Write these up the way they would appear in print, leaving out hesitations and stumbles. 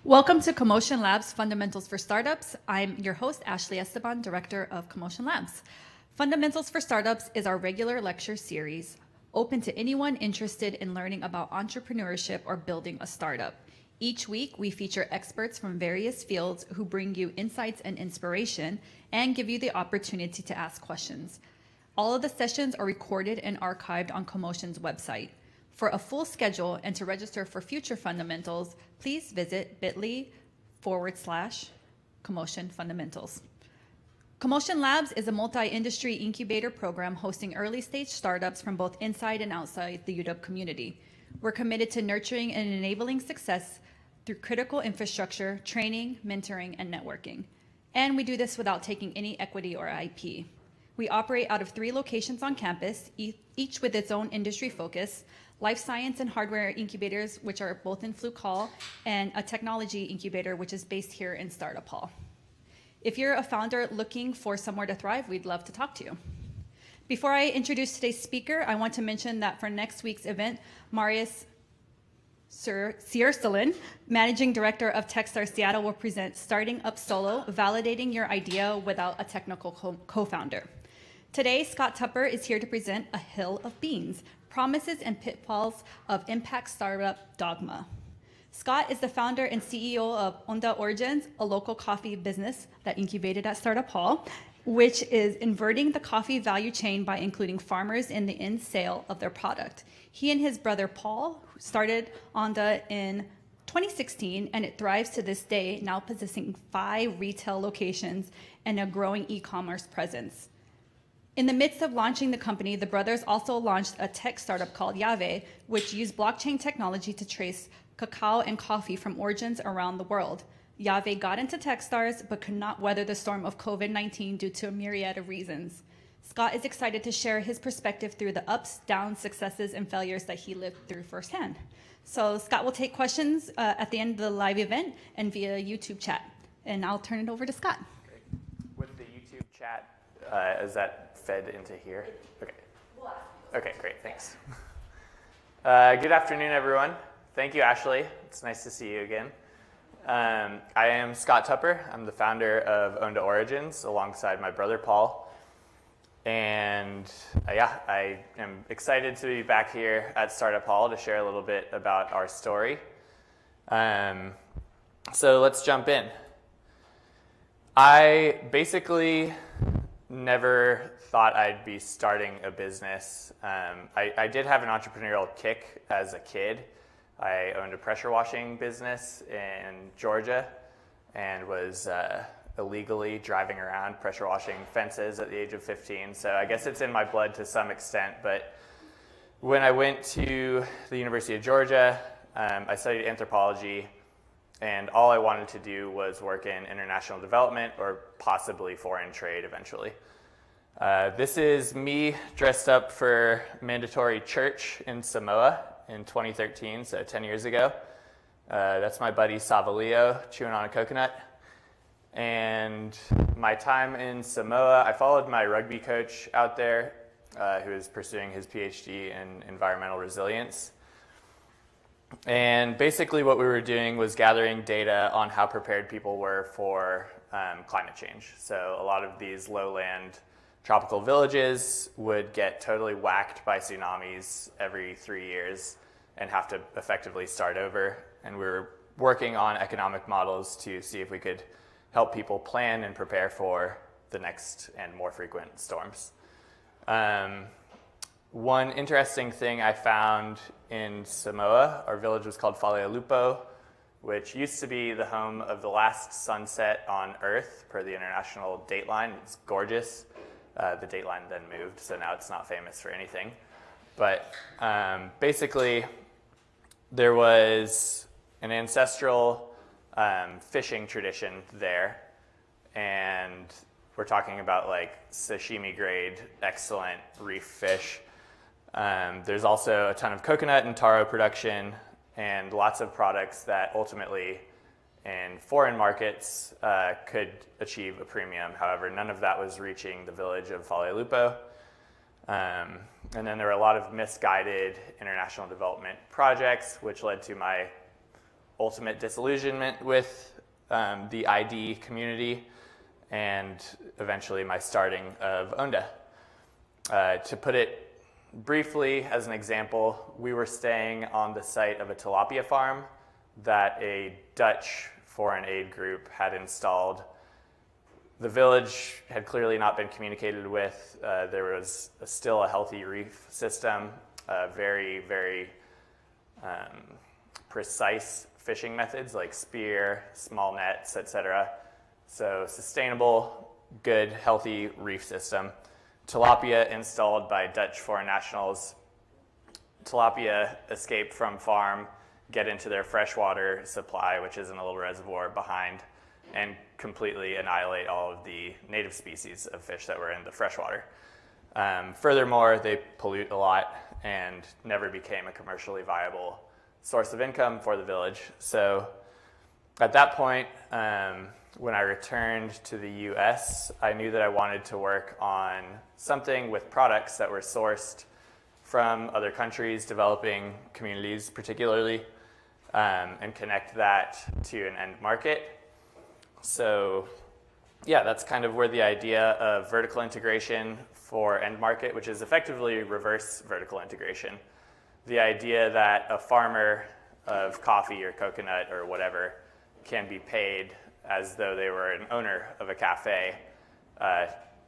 Welcome to CoMotion Labs Fundamentals for Startups. I'm your host, Ashley Esteban, Director of CoMotion Labs. Fundamentals for Startups is our regular lecture series open to anyone interested in learning about entrepreneurship or building a startup. Each week, we feature experts from various fields who bring you insights and inspiration and give you the opportunity to ask questions. All of the sessions are recorded and archived on CoMotion's website. For a full schedule and to register for future fundamentals, please visit bit.ly/CoMotion Fundamentals. CoMotion Labs is a multi-industry incubator program hosting early-stage startups from both inside and outside the UW community. We're committed to nurturing and enabling success through critical infrastructure, training, mentoring, and networking. And we do this without taking any equity or IP. We operate out of 3 locations on campus, each with its own industry focus: life science and hardware incubators, which are both in Fluke Hall, and a technology incubator, which is based here in Startup Hall. If you're a founder looking for somewhere to thrive, we'd love to talk to you. Before I introduce today's speaker, I want to mention that for next week's event, Marius Siercelin, Managing Director of Techstars Seattle, will present Starting Up Solo, Validating Your Idea Without a Technical Co-Founder. Today, Scott Tupper is here to present A Hill of Beans, Promises and Pitfalls of Impact Startup Dogma. Scott is the founder and CEO of Onda Origins, a local coffee business that incubated at Startup Hall, which is inverting the coffee value chain by including farmers in the end sale of their product. He and his brother Paul started Onda in 2016, and it thrives to this day, now possessing 5 retail locations and a growing e-commerce presence. In the midst of launching the company, the brothers also launched a tech startup called Yave, which used blockchain technology to trace cacao and coffee from origins around the world. Yave got into Techstars, but could not weather the storm of COVID-19 due to a myriad of reasons. Scott is excited to share his perspective through the ups, downs, successes, and failures that he lived through firsthand. So Scott will take questions at the end of the live event and via YouTube chat. And I'll turn it over to Scott. Great. With the YouTube chat, is that fed into here? Okay. Okay, great, thanks. Good afternoon, everyone. Thank you, Ashley. It's nice to see you again. I am Scott Tupper. I'm the founder of Onda Origins alongside my brother Paul. And I am excited to be back here at Startup Hall to share a little bit about our story. So let's jump in. I basically never thought I'd be starting a business. I did have an entrepreneurial kick as a kid. I owned a pressure washing business in Georgia and was illegally driving around pressure washing fences at the age of 15. So I guess it's in my blood to some extent. But when I went to the University of Georgia, I studied anthropology, and all I wanted to do was work in international development or possibly foreign trade eventually. This is me dressed up for mandatory church in Samoa in 2013, so 10 years ago. That's my buddy Savalio chewing on a coconut. And my time in Samoa, I followed my rugby coach out there who is pursuing his PhD in environmental resilience. And basically what we were doing was gathering data on how prepared people were for climate change. So a lot of these lowland tropical villages would get totally whacked by tsunamis every 3 years and have to effectively start over. And we were working on economic models to see if we could help people plan and prepare for the next and more frequent storms. One interesting thing I found in Samoa, our village was called Falealupo, which used to be the home of the last sunset on Earth per the international dateline. It's gorgeous. The dateline then moved, so now it's not famous for anything. But basically, there was an ancestral fishing tradition there, and we're talking about like sashimi grade, excellent reef fish. There's also a ton of coconut and taro production and lots of products that ultimately in foreign markets could achieve a premium. However, none of that was reaching the village of Falealupo. And then there were a lot of misguided international development projects, which led to my ultimate disillusionment with the ID community and eventually my starting of Onda. To put it briefly, as an example, we were staying on the site of a tilapia farm that a Dutch foreign aid group had installed. The village had clearly not been communicated with. There was still a healthy reef system, very, very precise fishing methods like spear, small nets, etc. So sustainable good, healthy reef system. Tilapia installed by Dutch foreign nationals. Tilapia escape from farm, get into their freshwater supply, which is in a little reservoir behind, and completely annihilate all of the native species of fish that were in the freshwater. Furthermore, they pollute a lot and never became a commercially viable source of income for the village. So at that point, when I returned to the US, I knew that I wanted to work on something with products that were sourced from other countries, developing communities particularly, and connect that to an end market. So yeah, that's kind of where the idea of vertical integration for end market, which is effectively reverse vertical integration. The idea that a farmer of coffee or coconut or whatever can be paid as though they were an owner of a cafe,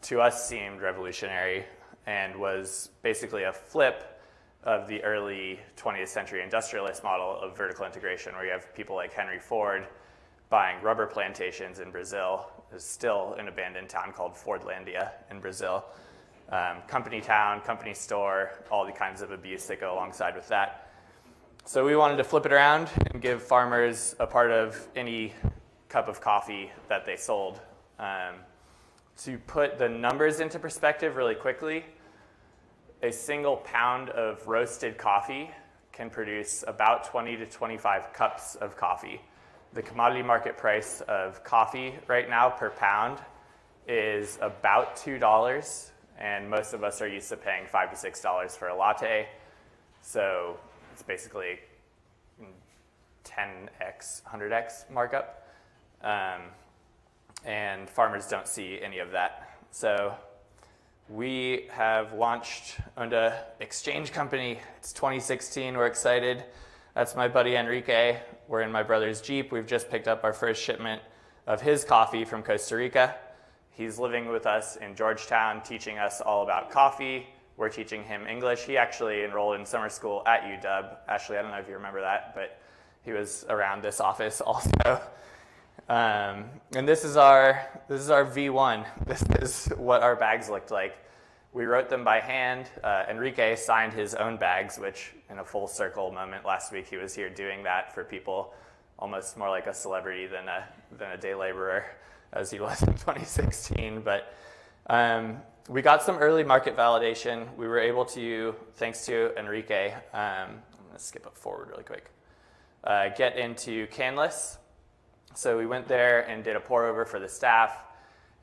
to us seemed revolutionary and was basically a flip of the early 20th century industrialist model of vertical integration, where you have people like Henry Ford buying rubber plantations in Brazil. There's still an abandoned town called Fordlandia in Brazil. Company town, company store, all the kinds of abuse that go alongside with that. So we wanted to flip it around and give farmers a part of any cup of coffee that they sold. To put the numbers into perspective really quickly, a single pound of roasted coffee can produce about 20 to 25 cups of coffee. The commodity market price of coffee right now per pound is about $2, and most of us are used to paying $5 to $6 for a latte. So it's basically 10x, 100x markup. And farmers don't see any of that. So we have launched Onda Exchange Company. It's 2016. We're excited. That's my buddy Enrique. We're in my brother's Jeep. We've just picked up our first shipment of his coffee from Costa Rica. He's living with us in Georgetown, teaching us all about coffee. We're teaching him English. He actually enrolled in summer school at UW. Ashley, I don't know if you remember that, but he was around this office also. And this is our V1. This is what our bags looked like. We wrote them by hand. Enrique signed his own bags, which in a full circle moment last week, he was here doing that for people, almost more like a celebrity than a day laborer, as he was in 2016. But we got some early market validation. We were able to, thanks to Enrique, I'm going to skip up forward really quick, get into Canlis. So we went there and did a pour over for the staff,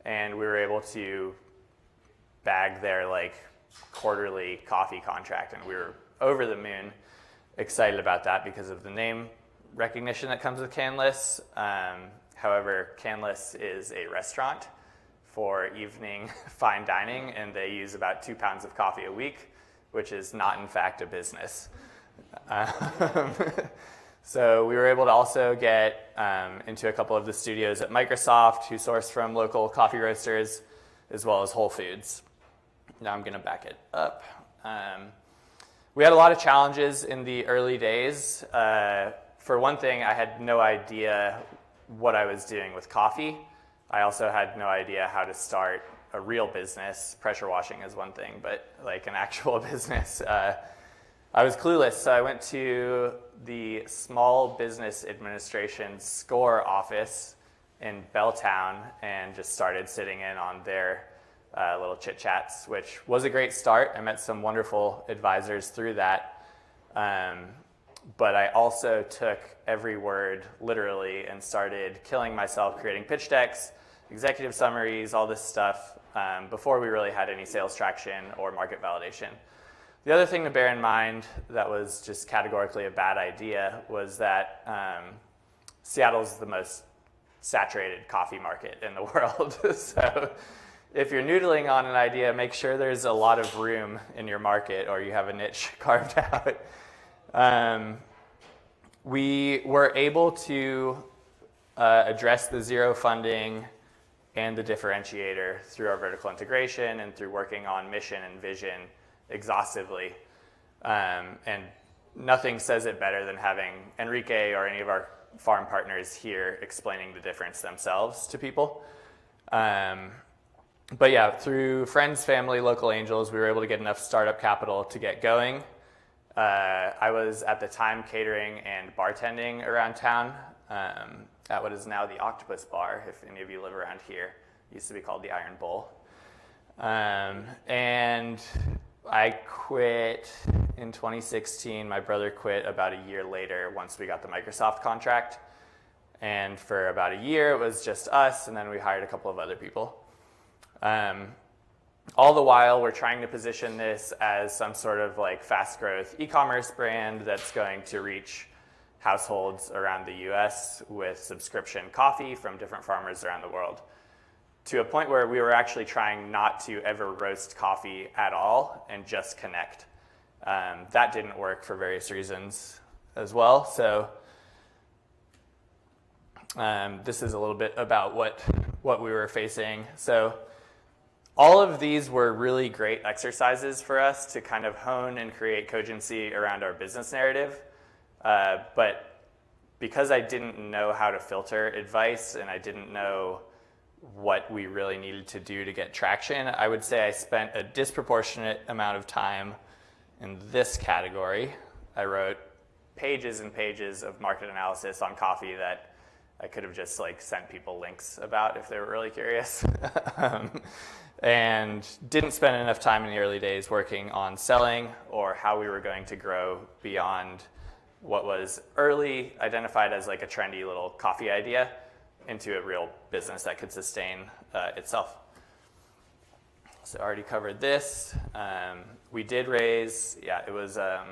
and we were able to bag their quarterly coffee contract, and we were over the moon excited about that because of the name recognition that comes with Canlis. However, Canlis is a restaurant for evening fine dining, and they use about 2 pounds of coffee a week, which is not in fact a business. So we were able to also get into a couple of the studios at Microsoft, who source from local coffee roasters, as well as Whole Foods. Now I'm going to back it up. We had a lot of challenges in the early days. For one thing, I had no idea what I was doing with coffee. I also had no idea how to start a real business. Pressure washing is one thing, but like an actual business, I was clueless. So I went to the Small Business Administration SCORE office in Belltown and just started sitting in on their little chit chats, which was a great start. I met some wonderful advisors through that. But I also took every word literally and started killing myself creating pitch decks, executive summaries, all this stuff before we really had any sales traction or market validation. The other thing to bear in mind that was just categorically a bad idea was that Seattle's the most saturated coffee market in the world. So if you're noodling on an idea, make sure there's a lot of room in your market or you have a niche carved out. We were able to address the zero funding and the differentiator through our vertical integration and through working on mission and vision exhaustively. And nothing says it better than having Enrique or any of our farm partners here explaining the difference themselves to people. But yeah, through friends, family, local angels, we were able to get enough startup capital to get going. I was at the time catering and bartending around town at what is now the Octopus Bar, if any of you live around here. It used to be called the Iron Bull. And I quit in 2016. My brother quit about a year later once we got the Microsoft contract. And for about a year, it was just us, and then we hired a couple of other people. All the while, we're trying to position this as some sort of like fast growth e-commerce brand that's going to reach households around the US with subscription coffee from different farmers around the world, to a point where we were actually trying not to ever roast coffee at all and just connect. That didn't work for various reasons as well. So this is a little bit about what we were facing. So all of these were really great exercises for us to kind of hone and create cogency around our business narrative. But because I didn't know how to filter advice and I didn't know what we really needed to do to get traction, I would say I spent a disproportionate amount of time in this category. I wrote pages and pages of market analysis on coffee that I could have just like sent people links about if they were really curious. And didn't spend enough time in the early days working on selling or how we were going to grow beyond what was early identified as like a trendy little coffee idea into a real business that could sustain itself. So I already covered this. We did raise, it was a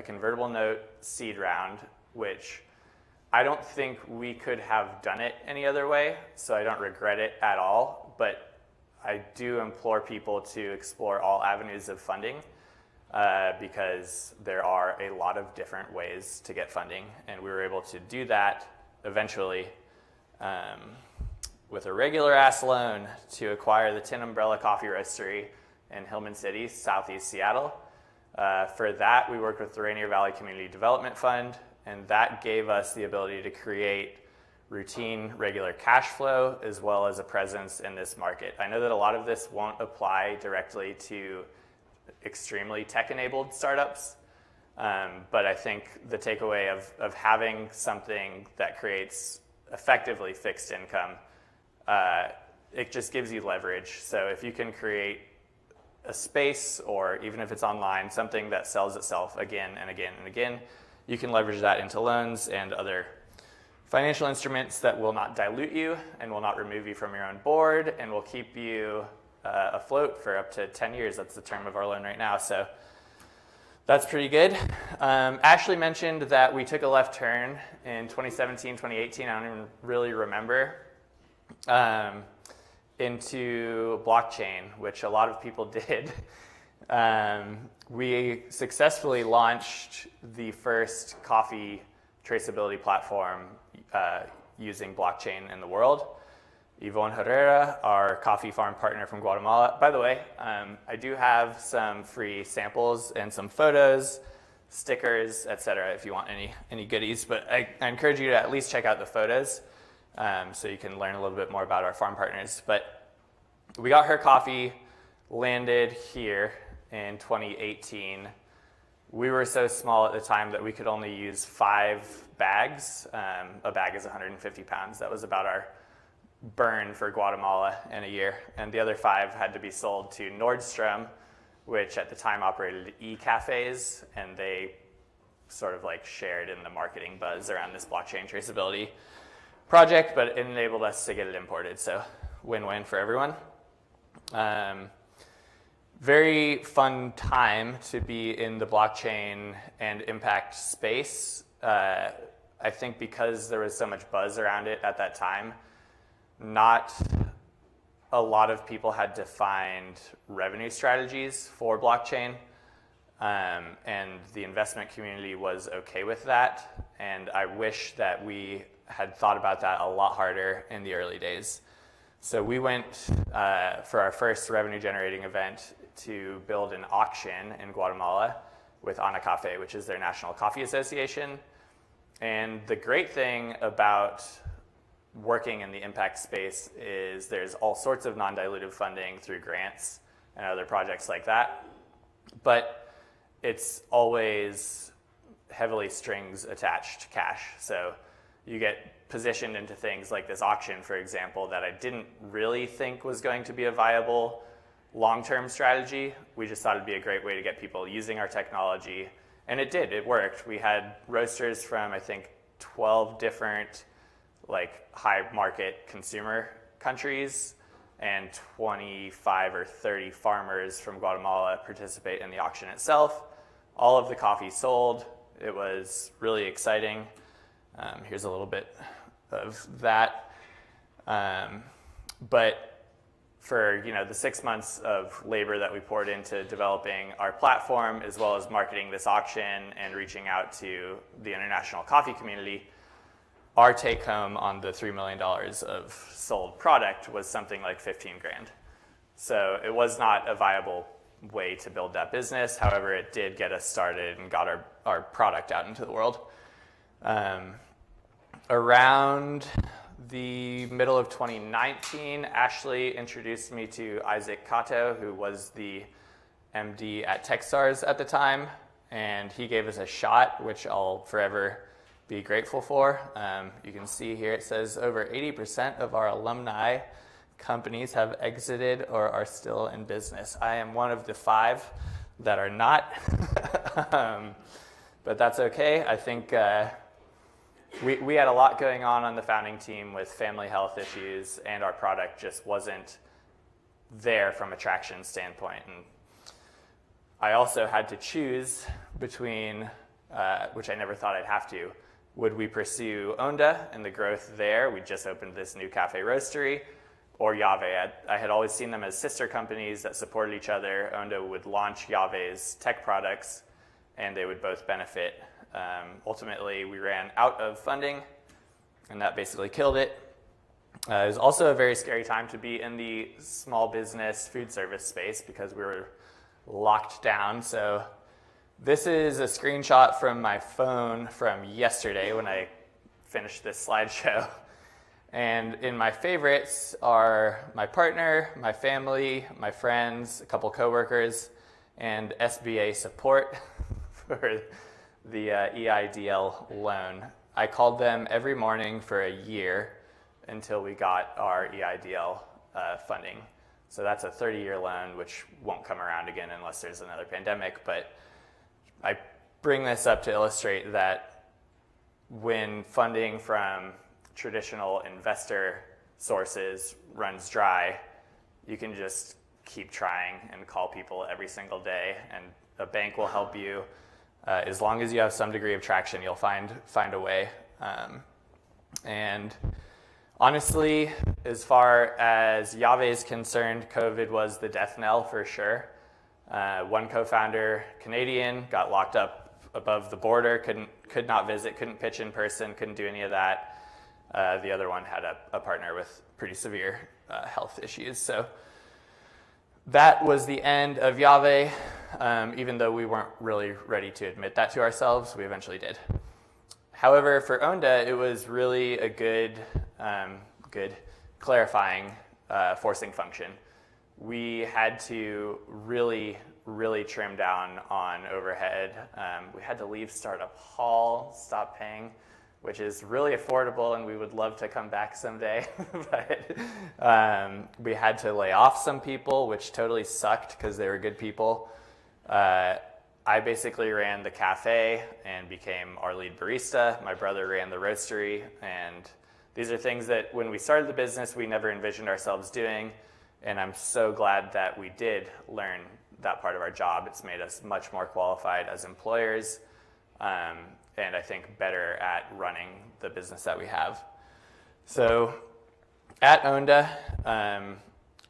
convertible note seed round, which I don't think we could have done it any other way, so I don't regret it at all, but I do implore people to explore all avenues of funding because there are a lot of different ways to get funding, and we were able to do that eventually with a regular ass loan to acquire the Tin Umbrella Coffee Roastery in Hillman City, southeast Seattle. For that, we worked with the Rainier Valley Community Development Fund, and that gave us the ability to create routine, regular cash flow, as well as a presence in this market. I know that a lot of this won't apply directly to extremely tech-enabled startups, but I think the takeaway of having something that creates effectively fixed income, it just gives you leverage. So if you can create a space, or even if it's online, something that sells itself again and again and again, you can leverage that into loans and other financial instruments that will not dilute you and will not remove you from your own board and will keep you afloat for up to 10 years. That's the term of our loan right now. So that's pretty good. Ashley mentioned that we took a left turn in 2017, 2018, I don't even really remember, into blockchain, which a lot of people did. We successfully launched the first coffee traceability platform using blockchain in the world. Yvonne Herrera, our coffee farm partner from Guatemala. By the way, I do have some free samples and some photos, stickers, etc. if you want any goodies, but I encourage you to at least check out the photos so you can learn a little bit more about our farm partners. But we got her coffee landed here in 2018. We were so small at the time that we could only use 5 bags. A bag is 150 pounds. That was about our burn for Guatemala in a year. And the other 5 had to be sold to Nordstrom, which at the time operated e-cafes, and they sort of like shared in the marketing buzz around this blockchain traceability project, but it enabled us to get it imported. So win-win for everyone. Very fun time to be in the blockchain and impact space. I think because there was so much buzz around it at that time, not a lot of people had defined revenue strategies for blockchain, and the investment community was okay with that. And I wish that we had thought about that a lot harder in the early days. So we went for our first revenue generating event to build an auction in Guatemala with Anacafe, which is their national coffee association. And the great thing about working in the impact space is there's all sorts of non-dilutive funding through grants and other projects like that, but it's always heavily strings attached cash. So you get positioned into things like this auction, for example, that I didn't really think was going to be a viable long-term strategy. We just thought it'd be a great way to get people using our technology, and it did. It worked. We had roasters from, I think, 12 different like high market consumer countries, and 25 or 30 farmers from Guatemala participate in the auction itself. All of the coffee sold. It was really exciting. Here's a little bit of that. But for the 6 months of labor that we poured into developing our platform, as well as marketing this auction and reaching out to the international coffee community, our take home on the $3 million of sold product was something like 15 grand. So it was not a viable way to build that business. However, it did get us started and got our product out into the world. Around the middle of 2019, Ashley introduced me to Isaac Kato, who was the MD at Techstars at the time, and he gave us a shot, which I'll forever be grateful for. You can see here it says over 80% of our alumni companies have exited or are still in business. I am one of the 5 that are not, but that's okay. I think we had a lot going on the founding team with family health issues, and our product just wasn't there from a traction standpoint. And I also had to choose between, which I never thought I'd have to, would we pursue Onda and the growth there? We just opened this new cafe roastery, or Yave. I had always seen them as sister companies that supported each other. Onda would launch Yave's tech products, and they would both benefit. Ultimately, we ran out of funding, and that basically killed it. It was also a very scary time to be in the small business food service space because we were locked down. So this is a screenshot from my phone from yesterday when I finished this slideshow. And in my favorites are my partner, my family, my friends, a couple coworkers, and SBA support for the EIDL loan. I called them every morning for a year until we got our EIDL funding. So that's a 30-year loan, which won't come around again unless there's another pandemic. But I bring this up to illustrate that when funding from traditional investor sources runs dry, you can just keep trying and call people every single day, and a bank will help you. As long as you have some degree of traction, you'll find a way. And honestly, as far as Yave is concerned, COVID was the death knell for sure. One co-founder, Canadian, got locked up above the border, could not visit, couldn't pitch in person, couldn't do any of that. The other one had a partner with pretty severe health issues. So that was the end of Yave. Even though we weren't really ready to admit that to ourselves, we eventually did. However, for Onda, it was really a good clarifying forcing function. We had to really trim down on overhead. We had to leave Startup Hall, stop paying, which is really affordable, and we would love to come back someday. But we had to lay off some people, which totally sucked because they were good people. I basically ran the cafe and became our lead barista. My brother ran the roastery, and these are things that when we started the business, we never envisioned ourselves doing, and I'm so glad that we did learn that part of our job. It's made us much more qualified as employers, and I think better at running the business that we have. So at Onda,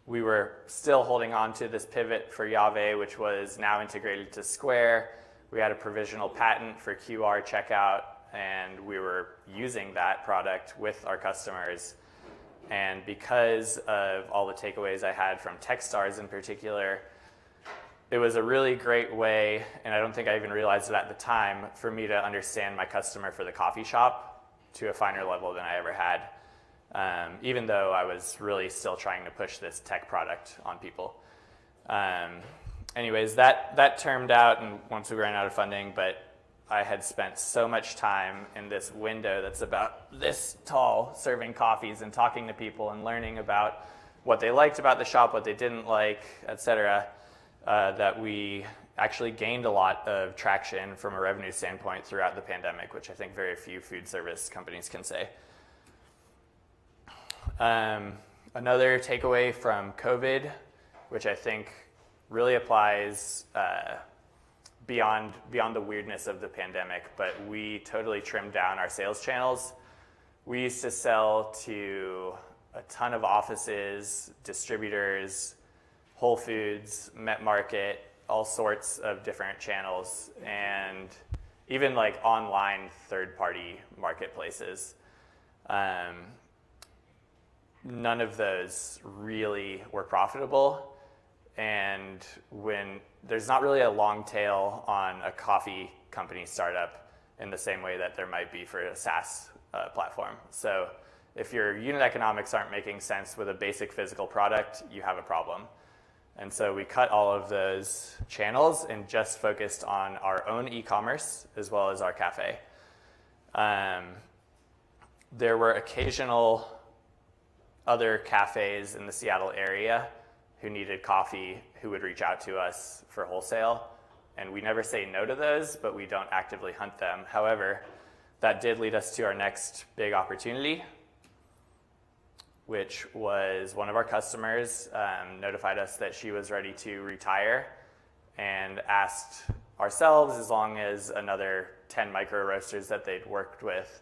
we were still holding on to this pivot for Yave, which was now integrated to Square. We had a provisional patent for QR checkout, and we were using that product with our customers. And because of all the takeaways I had from Techstars in particular, it was a really great way, and I don't think I even realized it at the time, for me to understand my customer for the coffee shop to a finer level than I ever had. even though I was really still trying to push this tech product on people. Anyways, that termed out, and once we ran out of funding, but I had spent so much time in this window that's about this tall, serving coffees and talking to people and learning about what they liked about the shop, what they didn't like, et cetera, that we actually gained a lot of traction from a revenue standpoint throughout the pandemic, which I think very few food service companies can say. Another takeaway from COVID, which I think really applies beyond the weirdness of the pandemic, but we totally trimmed down our sales channels. We used to sell to a ton of offices, distributors, Whole Foods, Met Market, all sorts of different channels, and even like online third-party marketplaces. None of those really were profitable. And when there's not really a long tail on a coffee company startup in the same way that there might be for a SaaS platform. So if your unit economics aren't making sense with a basic physical product, you have a problem. And so we cut all of those channels and just focused on our own e-commerce as well as our cafe. There were occasional other cafes in the Seattle area who needed coffee who would reach out to us for wholesale. And we never say no to those, but we don't actively hunt them. However, that did lead us to our next big opportunity, which was one of our customers notified us that she was ready to retire and asked ourselves, as long as another 10 micro roasters that they'd worked with,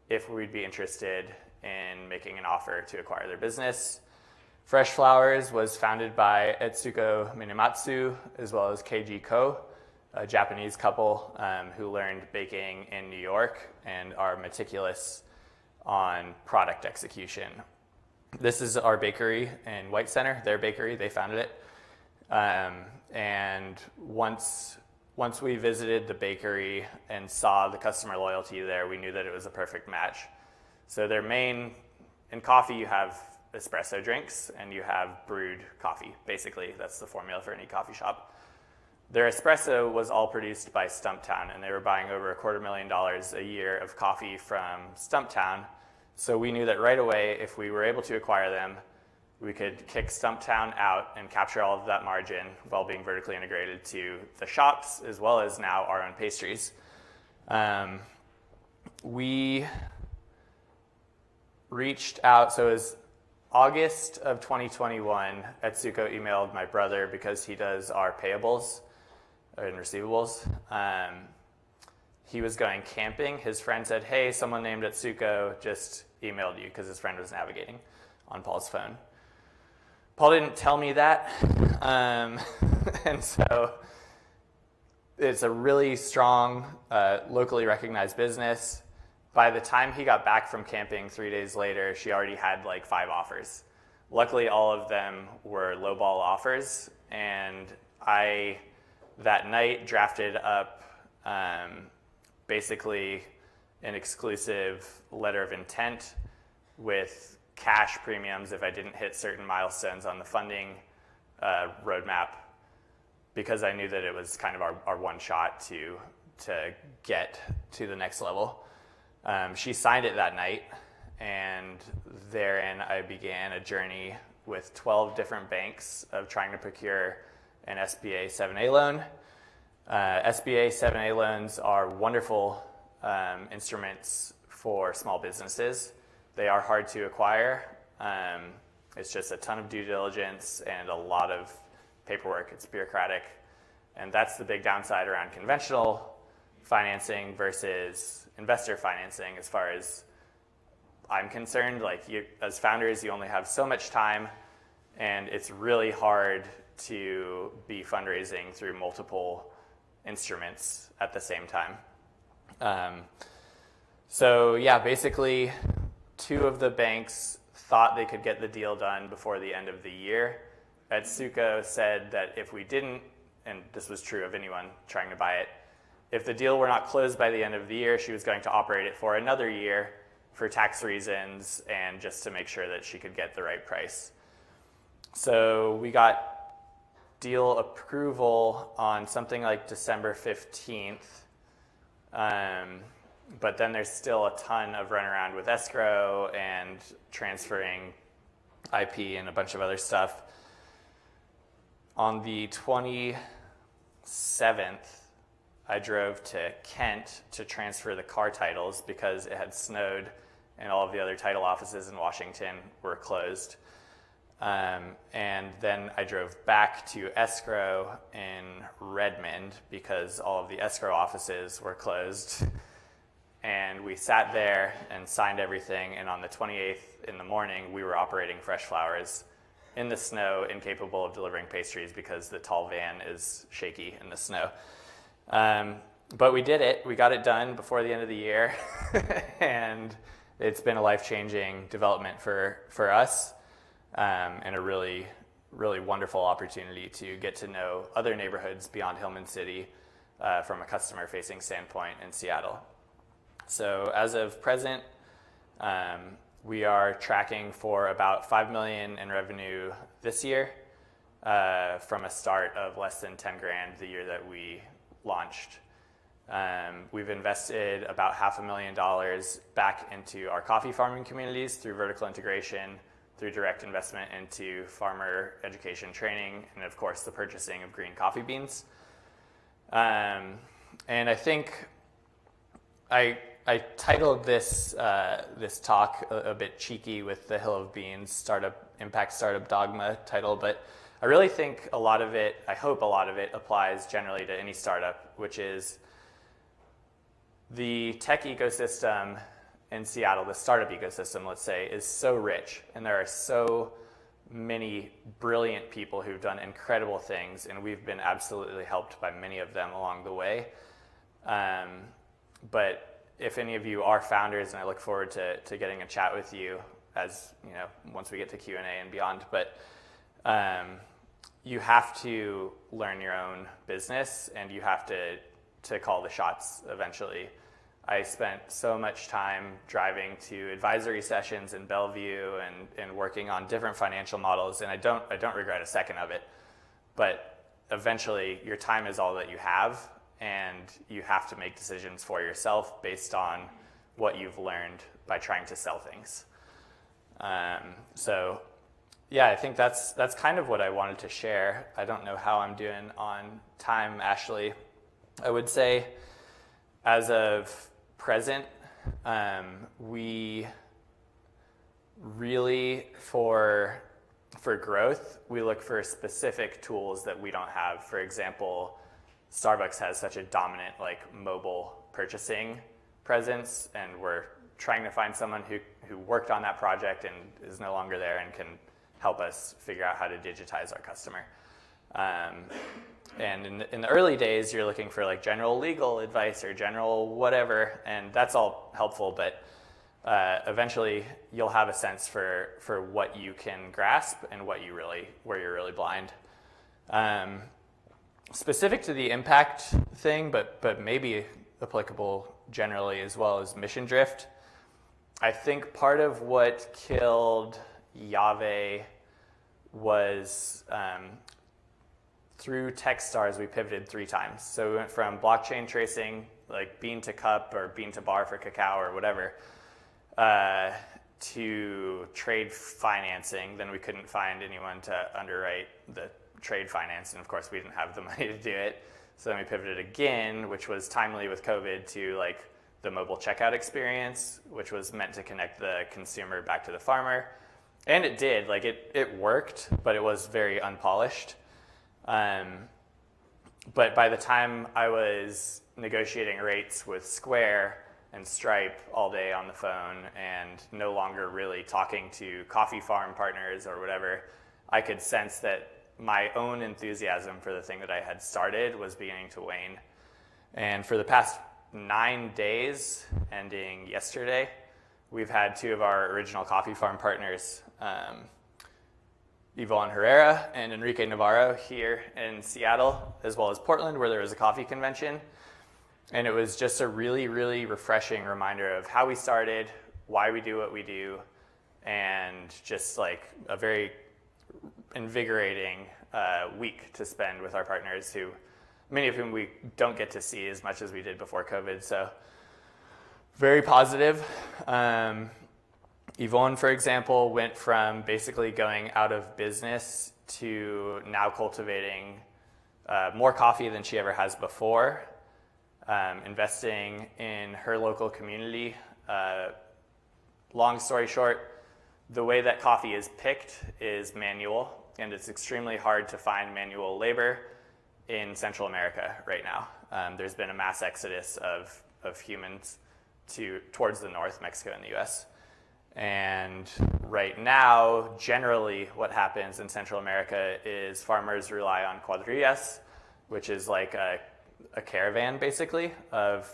if we'd be interested in making an offer to acquire their business. Fresh Flowers was founded by Etsuko Minimatsu as well as Keiji Ko, a Japanese couple who learned baking in New York and are meticulous on product execution. This is our bakery in White Center, their bakery, they founded it. And once we visited the bakery and saw the customer loyalty there, we knew that it was a perfect match. So their main, in coffee you have espresso drinks and you have brewed coffee. Basically, that's the formula for any coffee shop. Their espresso was all produced by Stumptown, and they were buying over $250,000 a year of coffee from Stumptown. So we knew that right away, if we were able to acquire them, we could kick Stumptown out and capture all of that margin while being vertically integrated to the shops, as well as now our own pastries. We reached out, so it was August of 2021, Etsuko emailed my brother because he does our payables and receivables. He was going camping. His friend said, hey, someone named Etsuko just emailed you, because his friend was navigating on Paul's phone. Paul didn't tell me that. And so it's a really strong, locally recognized business. By the time he got back from camping 3 days later, she already had like 5 offers. Luckily, all of them were lowball offers, and I, that night, drafted up basically an exclusive letter of intent with cash premiums if I didn't hit certain milestones on the funding roadmap, because I knew that it was kind of our one shot to get to the next level. She signed it that night, and therein I began a journey with 12 different banks of trying to procure an SBA 7A loan. SBA 7A loans are wonderful instruments for small businesses. They are hard to acquire. It's just a ton of due diligence and a lot of paperwork. It's bureaucratic. And that's the big downside around conventional financing versus investor financing, as far as I'm concerned. Like, you, as founders, you only have so much time, and it's really hard to be fundraising through multiple instruments at the same time. So yeah, basically 2 of the banks thought they could get the deal done before the end of the year. Etsuko said that if we didn't, and this was true of anyone trying to buy it, if the deal were not closed by the end of the year, she was going to operate it for another year for tax reasons and just to make sure that she could get the right price. So we got deal approval on something like December 15th. But then there's still a ton of runaround with escrow and transferring IP and a bunch of other stuff. On the 27th, I drove to Kent to transfer the car titles because it had snowed and all of the other title offices in Washington were closed. And then I drove back to escrow in Redmond because all of the escrow offices were closed. And we sat there and signed everything. And on the 28th in the morning, we were operating Fresh Flowers in the snow, incapable of delivering pastries because the tall van is shaky in the snow. But we did it. We got it done before the end of the year. And it's been a life-changing development for us, and a really, really wonderful opportunity to get to know other neighborhoods beyond Hillman City from a customer-facing standpoint in Seattle. So as of present, we are tracking for about $5 million in revenue this year from a start of less than 10 grand the year that we launched. We've invested about $500,000 back into our coffee farming communities through vertical integration, through direct investment into farmer education training, and of course the purchasing of green coffee beans. And I think I titled this this talk a bit cheeky with the Hill of Beans Impact Startup Dogma title, but I really think a lot of it, I hope a lot of it applies generally to any startup, which is the tech ecosystem in Seattle, the startup ecosystem, let's say, is so rich, and there are so many brilliant people who've done incredible things, and we've been absolutely helped by many of them along the way. But if any of you are founders, and I look forward to getting a chat with you as, you know, once we get to Q&A and beyond, but you have to learn your own business, and you have to call the shots eventually. I spent so much time driving to advisory sessions in Bellevue and working on different financial models, and I don't regret a second of it. But eventually, your time is all that you have, and you have to make decisions for yourself based on what you've learned by trying to sell things. So, yeah, I think that's kind of what I wanted to share. I don't know how I'm doing on time, Ashley. I would say, as of present, we really, for growth, we look for specific tools that we don't have. For example, Starbucks has such a dominant mobile purchasing presence, and we're trying to find someone who worked on that project and is no longer there and can help us figure out how to digitize our customer. And in the early days, you're looking for general legal advice or general whatever, and that's all helpful, but eventually you'll have a sense for what you can grasp and where you're really blind. Specific to the impact thing, but maybe applicable generally as well as mission drift, I think part of what killed Yave was through Techstars, we pivoted 3 times. So we went from blockchain tracing, like bean to cup or bean to bar for cacao or whatever, to trade financing. Then we couldn't find anyone to underwrite the trade finance, and of course we didn't have the money to do it. So then we pivoted again, which was timely with COVID, to the mobile checkout experience, which was meant to connect the consumer back to the farmer. And it did, it worked, but it was very unpolished. But by the time I was negotiating rates with Square and Stripe all day on the phone and no longer really talking to coffee farm partners or whatever, I could sense that my own enthusiasm for the thing that I had started was beginning to wane. And for the past 9 days, ending yesterday, we've had 2 of our original coffee farm partners, Yvonne Herrera and Enrique Navarro, here in Seattle, as well as Portland, where there was a coffee convention. And it was just a really, really refreshing reminder of how we started, why we do what we do, and just like a very invigorating week to spend with our partners, who many of whom we don't get to see as much as we did before COVID. So very positive. Yvonne, for example, went from basically going out of business to now cultivating more coffee than she ever has before, investing in her local community. Long story short, the way that coffee is picked is manual, and it's extremely hard to find manual labor in Central America right now. There's been a mass exodus of humans towards the north, Mexico and the US. And right now, generally what happens in Central America is farmers rely on cuadrillas, which is like a caravan basically of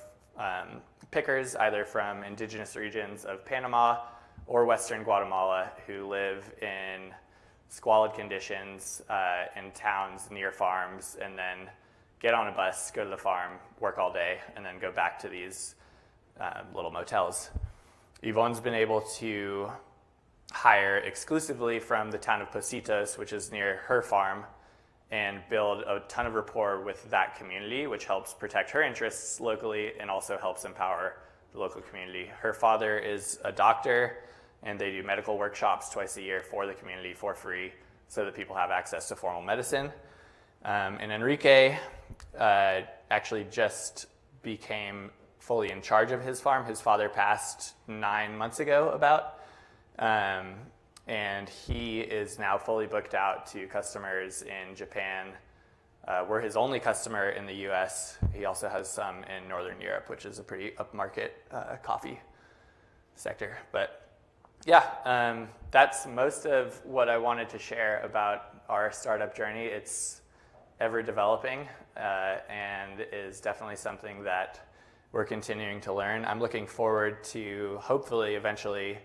pickers, either from indigenous regions of Panama or Western Guatemala, who live in squalid conditions in towns near farms, and then get on a bus, go to the farm, work all day, and then go back to these little motels. Yvonne's been able to hire exclusively from the town of Positos, which is near her farm, and build a ton of rapport with that community, which helps protect her interests locally and also helps empower the local community. Her father is a doctor, and they do medical workshops twice a year for the community for free so that people have access to formal medicine. And Enrique actually just became fully in charge of his farm. His father passed 9 months ago about, and he is now fully booked out to customers in Japan. We're his only customer in the US. He also has some in Northern Europe, which is a pretty upmarket coffee sector. But yeah, that's most of what I wanted to share about our startup journey. It's ever developing and is definitely something that we're continuing to learn. I'm looking forward to hopefully eventually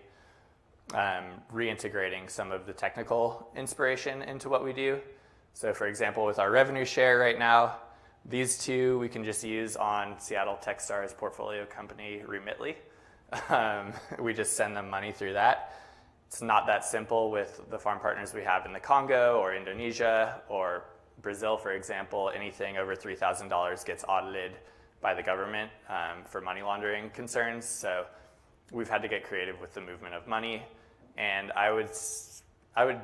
reintegrating some of the technical inspiration into what we do. So for example, with our revenue share right now, these two we can just use on Seattle Techstars portfolio company Remitly. We just send them money through that. It's not that simple with the farm partners we have in the Congo or Indonesia or Brazil, for example. Anything over $3,000 gets audited by the government for money laundering concerns. So we've had to get creative with the movement of money. And I would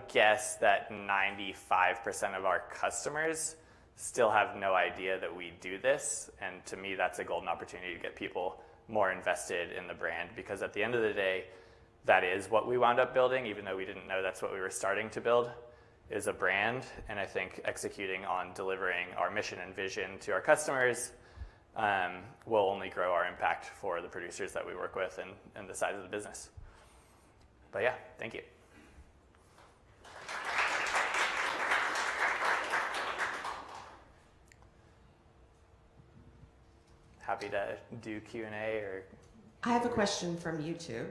guess that 95% of our customers still have no idea that we do this. And to me, that's a golden opportunity to get people more invested in the brand, because at the end of the day, that is what we wound up building, even though we didn't know that's what we were starting to build, is a brand. And I think executing on delivering our mission and vision to our customers will only grow our impact for the producers that we work with and the size of the business. But yeah, thank you. Happy to do Q&A or... I have a question from YouTube.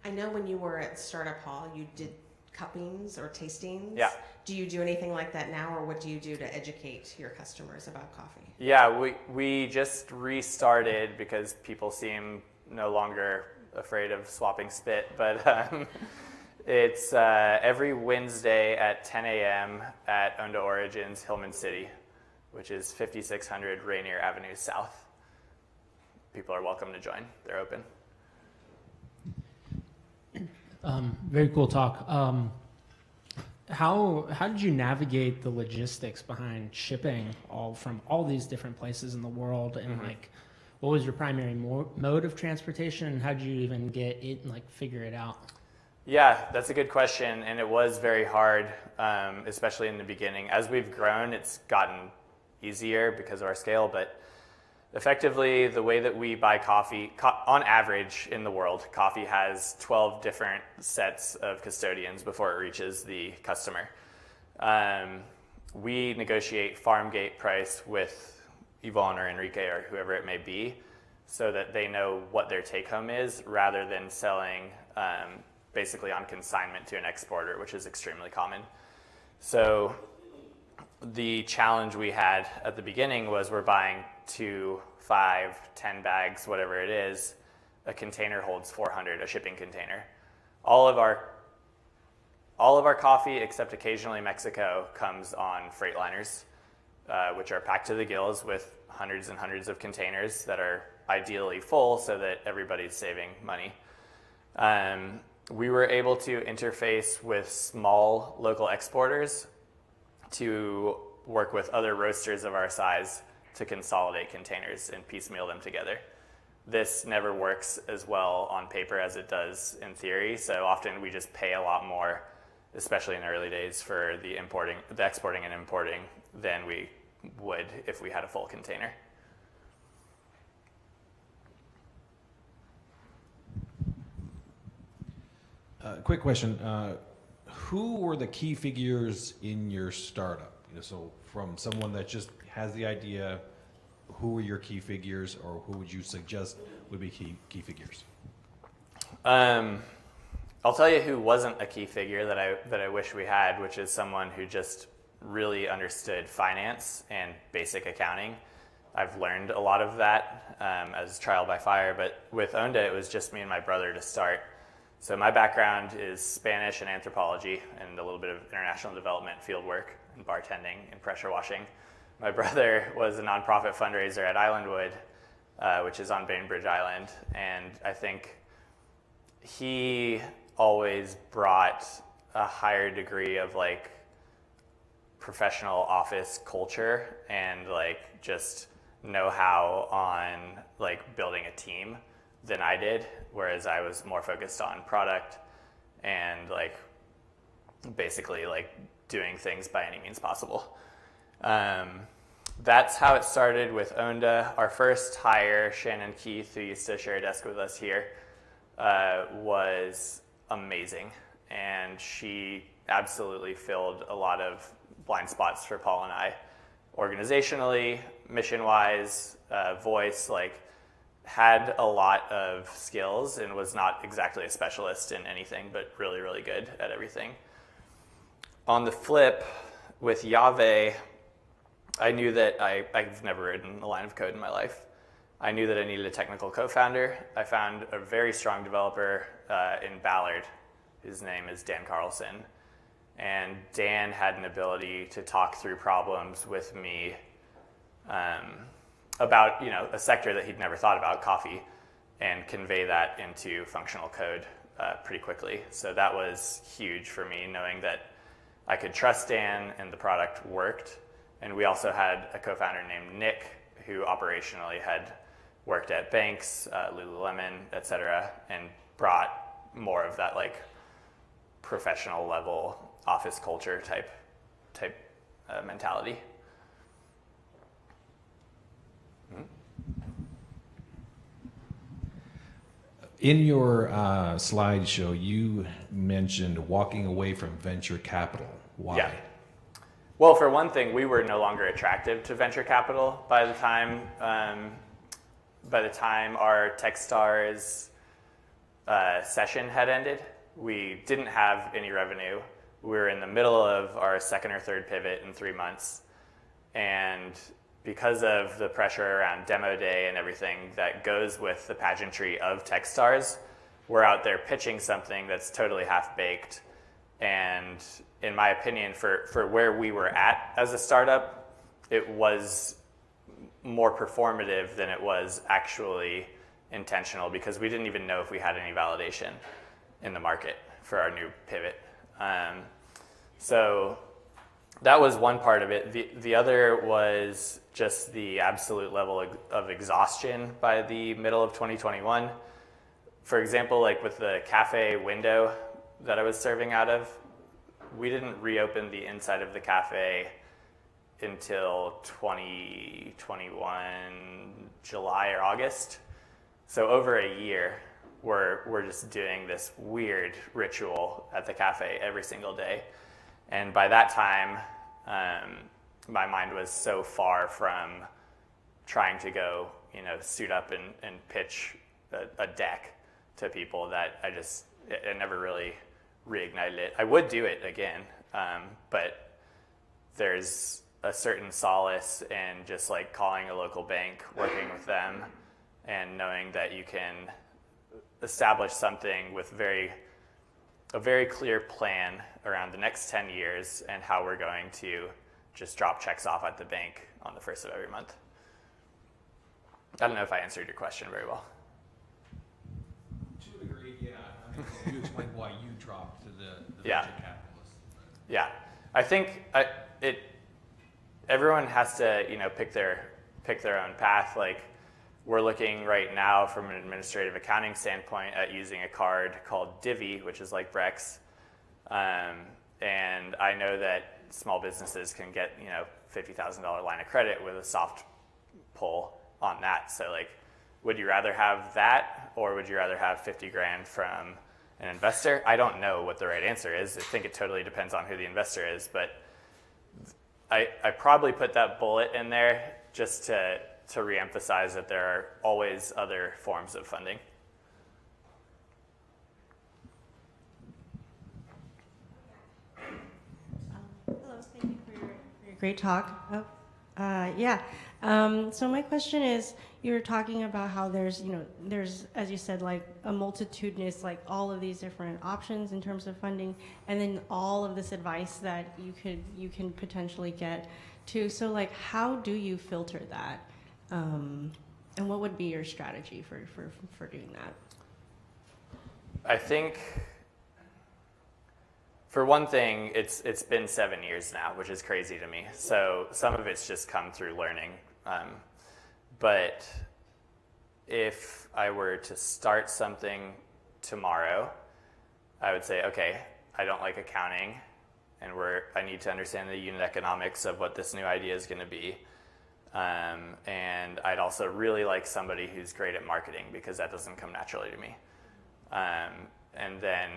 I know when you were at Startup Hall, you did cuppings or tastings. Yeah. Do you do anything like that now, or what do you do to educate your customers about coffee? Yeah, we just restarted because people seem no longer afraid of swapping spit, but it's every Wednesday at 10 a.m. at Onda Origins, Hillman City, which is 5600 Rainier Avenue South. People are welcome to join. They're open. Very cool talk. How did you navigate the logistics behind shipping from all these different places in the world, and like, what was your primary mode of transportation, and how did you even get it and like figure it out? Yeah, that's a good question, and it was very hard, especially in the beginning. As we've grown, it's gotten easier because of our scale, but effectively, the way that we buy coffee, on average in the world, coffee has 12 different sets of custodians before it reaches the customer. We negotiate farm gate price with Yvonne or Enrique or whoever it may be, so that they know what their take home is, rather than selling basically on consignment to an exporter, which is extremely common. So the challenge we had at the beginning was we're buying 2, 5, 10 bags, whatever it is, a container holds 400, a shipping container. All of our coffee, except occasionally Mexico, comes on freight liners, which are packed to the gills with hundreds and hundreds of containers that are ideally full so that everybody's saving money. We were able to interface with small local exporters to work with other roasters of our size to consolidate containers and piecemeal them together. This never works as well on paper as it does in theory, so often we just pay a lot more, especially in the early days, for the exporting and importing than we would if we had a full container. Quick question. Who were the key figures in your startup? So from someone that just has the idea, who were your key figures, or who would you suggest would be key figures? I'll tell you who wasn't a key figure that I wish we had, which is someone who just really understood finance and basic accounting. I've learned a lot of that as trial by fire, but with Onda, it was just me and my brother to start. So my background is Spanish and anthropology and a little bit of international development field work and bartending and pressure washing. My brother was a nonprofit fundraiser at Islandwood, which is on Bainbridge Island, and I think he always brought a higher degree of like professional office culture and like just know-how on like building a team than I did, whereas I was more focused on product and like basically like doing things by any means possible. That's how it started with Onda. Our first hire, Shannon Keith, who used to share a desk with us here, was amazing, and she absolutely filled a lot of blind spots for Paul and I, organizationally, mission-wise, voice, like had a lot of skills and was not exactly a specialist in anything, but really, really good at everything. On the flip, with Yave, I knew that I've never written a line of code in my life. I knew that I needed a technical co-founder. I found a very strong developer in Ballard. His name is Dan Carlson. And Dan had an ability to talk through problems with me about a sector that he'd never thought about, coffee, and convey that into functional code pretty quickly. So that was huge for me, knowing that I could trust Dan and the product worked. And we also had a co-founder named Nick, who operationally had worked at banks, Lululemon, et cetera, and brought more of that like professional level office culture type mentality. In your slideshow, you mentioned walking away from venture capital. Why? Yeah. Well, for one thing, we were no longer attractive to venture capital by the time our Techstars session had ended. We didn't have any revenue. We were in the middle of our second or third pivot in 3 months, and because of the pressure around demo day and everything that goes with the pageantry of Techstars, we're out there pitching something that's totally half-baked. And in my opinion, for where we were at as a startup, it was more performative than it was actually intentional, because we didn't even know if we had any validation in the market for our new pivot. So that was one part of it. The other was just the absolute level of exhaustion by the middle of 2021. For example, like with the cafe window that I was serving out of, we didn't reopen the inside of the cafe until 2021, July or August. So over a year, we're just doing this weird ritual at the cafe every single day. And by that time, my mind was so far from trying to go, suit up and pitch a deck to people that I never really reignited it. I would do it again, but there's a certain solace in just like calling a local bank, working with them, and knowing that you can establish something with a very clear plan around the next 10 years and how we're going to just drop checks off at the bank on the first of every month. I don't know if I answered your question very well. To a degree, yeah. I mean, you explained why you dropped to the Yeah. venture capitalists. Yeah, I think everyone has to, pick their own path. Like, we're looking right now from an administrative accounting standpoint at using a card called Divvy, which is like Brex. And I know that small businesses can get, $50,000 line of credit with a soft pull on that. So like, would you rather have that, or would you rather have 50 grand from an investor? I don't know what the right answer is. I think it totally depends on who the investor is, but I probably put that bullet in there just to reemphasize that there are always other forms of funding. Hello, thank you for your great talk. So my question is, you were talking about how there's, as you said, like a multitudinous, like all of these different options in terms of funding, and then all of this advice that you can potentially get to. So like, how do you filter that? And what would be your strategy for doing that? I think, for one thing, it's been 7 years now, which is crazy to me. So some of it's just come through learning. But if I were to start something tomorrow, I would say, okay, I don't like accounting, and I need to understand the unit economics of what this new idea is going to be. And I'd also really like somebody who's great at marketing, because that doesn't come naturally to me. And then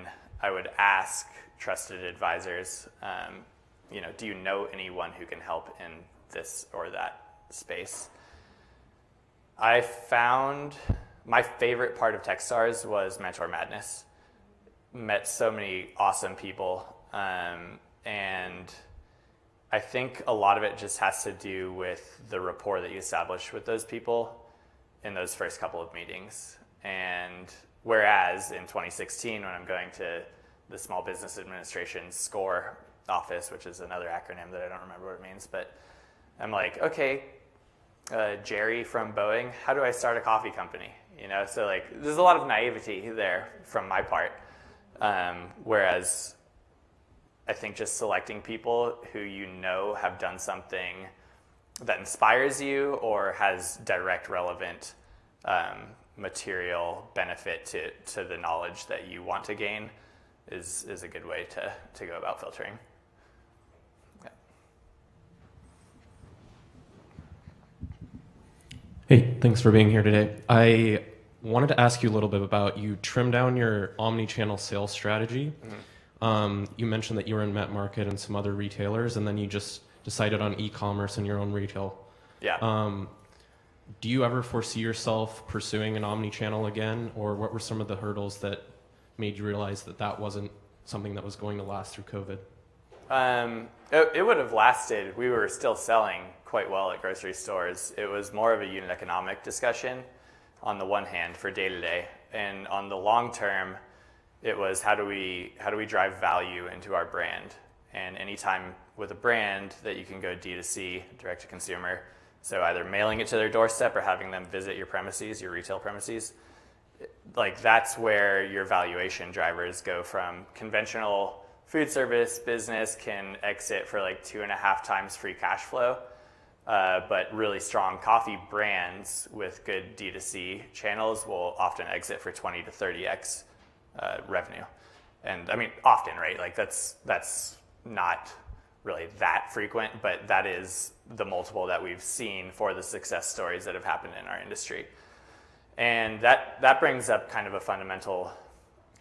I would ask trusted advisors, do you know anyone who can help in this or that space? I found my favorite part of Techstars was Mentor Madness. Met so many awesome people, and I think a lot of it just has to do with the rapport that you establish with those people in those first couple of meetings. And whereas in 2016, when I'm going to the Small Business Administration SCORE office, which is another acronym that I don't remember what it means, but I'm like, okay, Jerry from Boeing, how do I start a coffee company? So like, there's a lot of naivety there from my part. Whereas I think just selecting people who have done something that inspires you or has direct relevant material benefit to the knowledge that you want to gain is a good way to go about filtering. Hey, thanks for being here today. I wanted to ask you a little bit about, you trimmed down your omni-channel sales strategy. Mm-hmm. You mentioned that you were in Met Market and some other retailers, and then you just decided on e-commerce and your own retail. Yeah. Do you ever foresee yourself pursuing an omni-channel again, or what were some of the hurdles that made you realize that wasn't something that was going to last through COVID? It would have lasted. We were still selling quite well at grocery stores. It was more of a unit economic discussion on the one hand for day to day, and on the long term, it was how do we drive value into our brand. And anytime with a brand that you can go D2C, direct to consumer, so either mailing it to their doorstep or having them visit your premises, your retail premises, like that's where your valuation drivers go from. Conventional food service business can exit for like 2.5 times free cash flow, but really strong coffee brands with good D2C channels will often exit for 20 to 30x revenue. And I mean, often, right? Like that's not really that frequent, but that is the multiple that we've seen for the success stories that have happened in our industry. And that brings up kind of a fundamental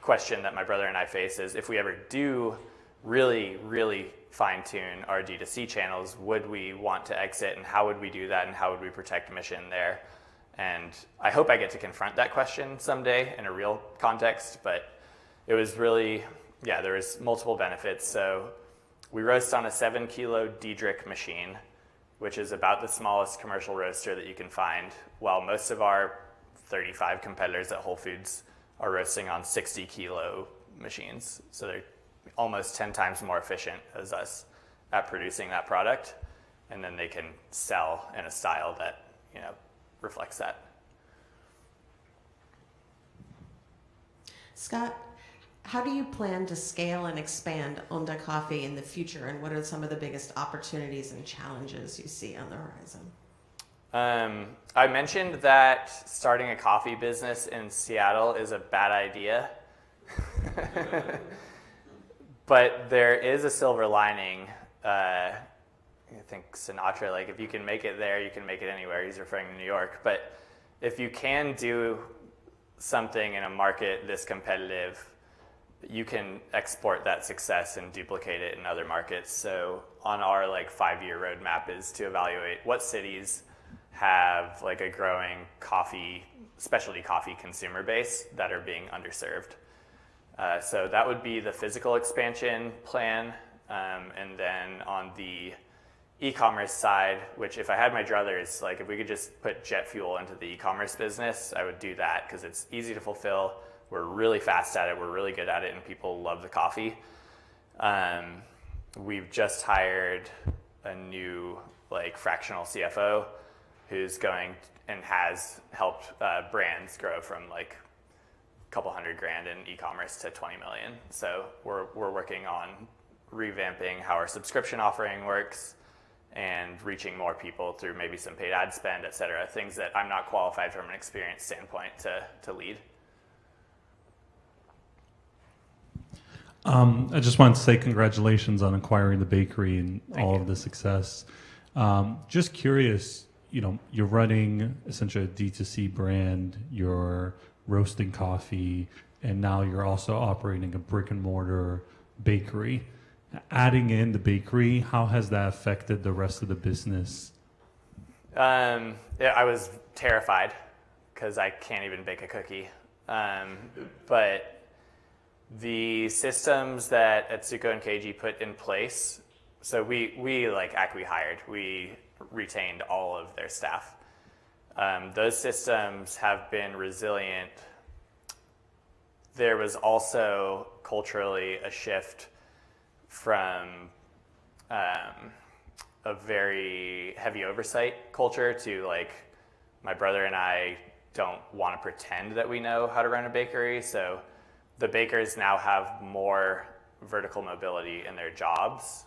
question that my brother and I face is, if we ever do really, really fine-tune our D2C channels, would we want to exit, and how would we do that, and how would we protect mission there? And I hope I get to confront that question someday in a real context, but it was really, there was multiple benefits. So we roast on a 7-kilo Diedrich machine, which is about the smallest commercial roaster that you can find, while most of our 35 competitors at Whole Foods are roasting on 60 kilo machines. So they're almost 10 times more efficient as us at producing that product. And then they can sell in a style that, reflects that. Scott, how do you plan to scale and expand Onda Coffee in the future, and what are some of the biggest opportunities and challenges you see on the horizon? I mentioned that starting a coffee business in Seattle is a bad idea. But there is a silver lining. I think Sinatra, like, if you can make it there, you can make it anywhere. He's referring to New York. But if you can do something in a market this competitive, you can export that success and duplicate it in other markets. So on our 5-year roadmap is to evaluate what cities have a growing specialty coffee consumer base that are being underserved. So that would be the physical expansion plan. And then on the e-commerce side, which if I had my druthers, if we could just put jet fuel into the e-commerce business, I would do that because it's easy to fulfill. We're really fast at it. We're really good at it, and people love the coffee. We've just hired a new fractional CFO who's going and has helped brands grow from a couple $100,000 in e-commerce to 20 million. So we're working on revamping how our subscription offering works and reaching more people through maybe some paid ad spend, et cetera, things that I'm not qualified from an experience standpoint to lead. I just wanted to say congratulations on acquiring the bakery and all of the success. Just curious, you're running essentially a D2C brand, you're roasting coffee, and now you're also operating a brick and mortar bakery. Adding in the bakery, how has that affected the rest of the business? I was terrified because I can't even bake a cookie. But the systems that Atsuko and Keiji put in place, so we hired, we retained all of their staff. Those systems have been resilient. There was also culturally a shift from a very heavy oversight culture to my brother and I don't want to pretend that we know how to run a bakery. So the bakers now have more vertical mobility in their jobs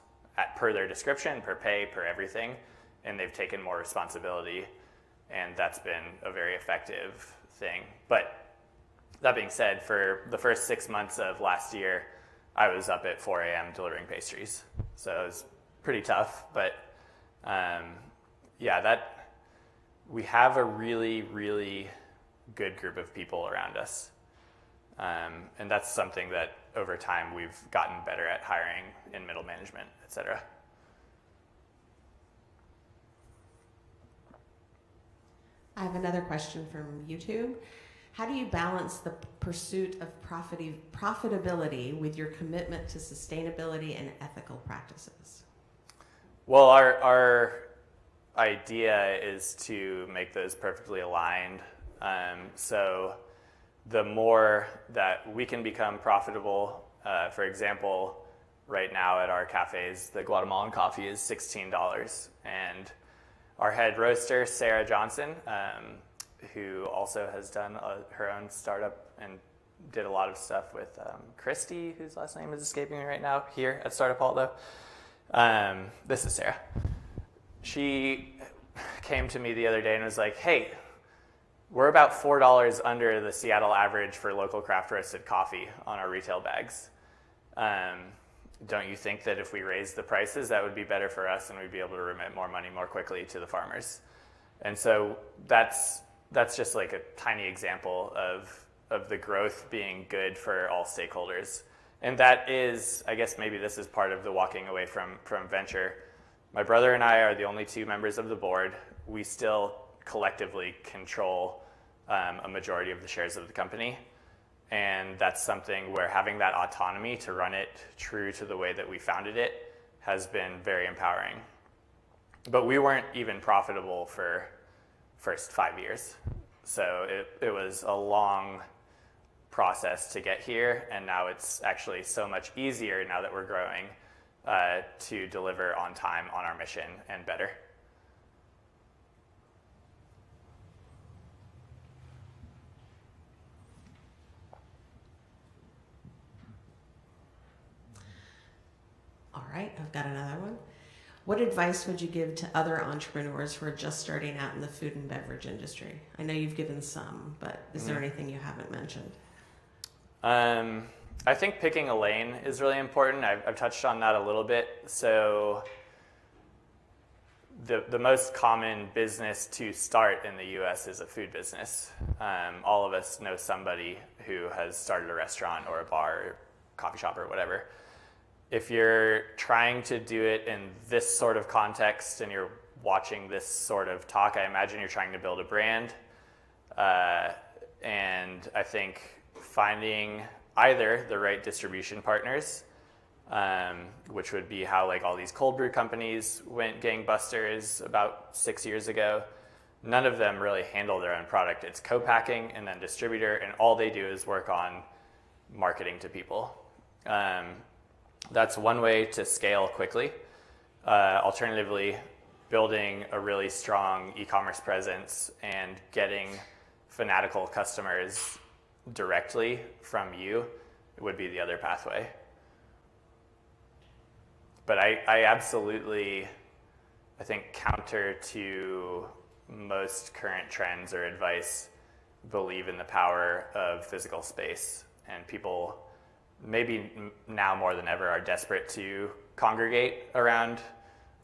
per their description, per pay, per everything, and they've taken more responsibility, and that's been a very effective thing. But that being said, for the first 6 months of last year, I was up at 4 a.m. delivering pastries. So it was pretty tough, but we have a really, really good group of people around us. And that's something that over time we've gotten better at hiring in middle management, et cetera. I have another question from YouTube. How do you balance the pursuit of profitability with your commitment to sustainability and ethical practices? Well, our idea is to make those perfectly aligned. So the more that we can become profitable, for example, right now at our cafes, the Guatemalan coffee is $16. And our head roaster, Sarah Johnson, who also has done her own startup and did a lot of stuff with Christy, whose last name is escaping me right now, here at Startup Hall, though. This is Sarah. She came to me the other day and was like, hey, we're about $4 under the Seattle average for local craft roasted coffee on our retail bags. Don't you think that if we raised the prices, that would be better for us and we'd be able to remit more money more quickly to the farmers? And so that's just a tiny example of the growth being good for all stakeholders. And that is, I guess maybe this is part of the walking away from venture. My brother and I are the only 2 members of the board. We still collectively control a majority of the shares of the company. And that's something where having that autonomy to run it true to the way that we founded it has been very empowering. But we weren't even profitable for first 5 years. So it was a long process to get here, and now it's actually so much easier now that we're growing to deliver on time on our mission and better. All right, I've got another one. What advice would you give to other entrepreneurs who are just starting out in the food and beverage industry? I know you've given some, but is there anything you haven't mentioned? I think picking a lane is really important. I've touched on that a little bit. So the most common business to start in the US is a food business. All of us know somebody who has started a restaurant or a bar or coffee shop or whatever. If you're trying to do it in this sort of context and you're watching this sort of talk, I imagine you're trying to build a brand. And I think finding either the right distribution partners, which would be how like all these cold brew companies went gangbusters about 6 years ago. None of them really handle their own product. It's co-packing and then distributor, and all they do is work on marketing to people. That's one way to scale quickly. Alternatively, building a really strong e-commerce presence and getting fanatical customers directly from you would be the other pathway. But I absolutely, I think, counter to most current trends or advice, believe in the power of physical space. And people, maybe now more than ever, are desperate to congregate around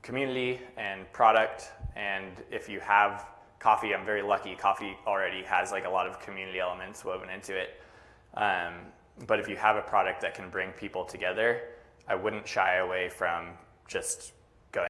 community and product. And if you have coffee, I'm very lucky. Coffee already has like a lot of community elements woven into it. But if you have a product that can bring people together, I wouldn't shy away from just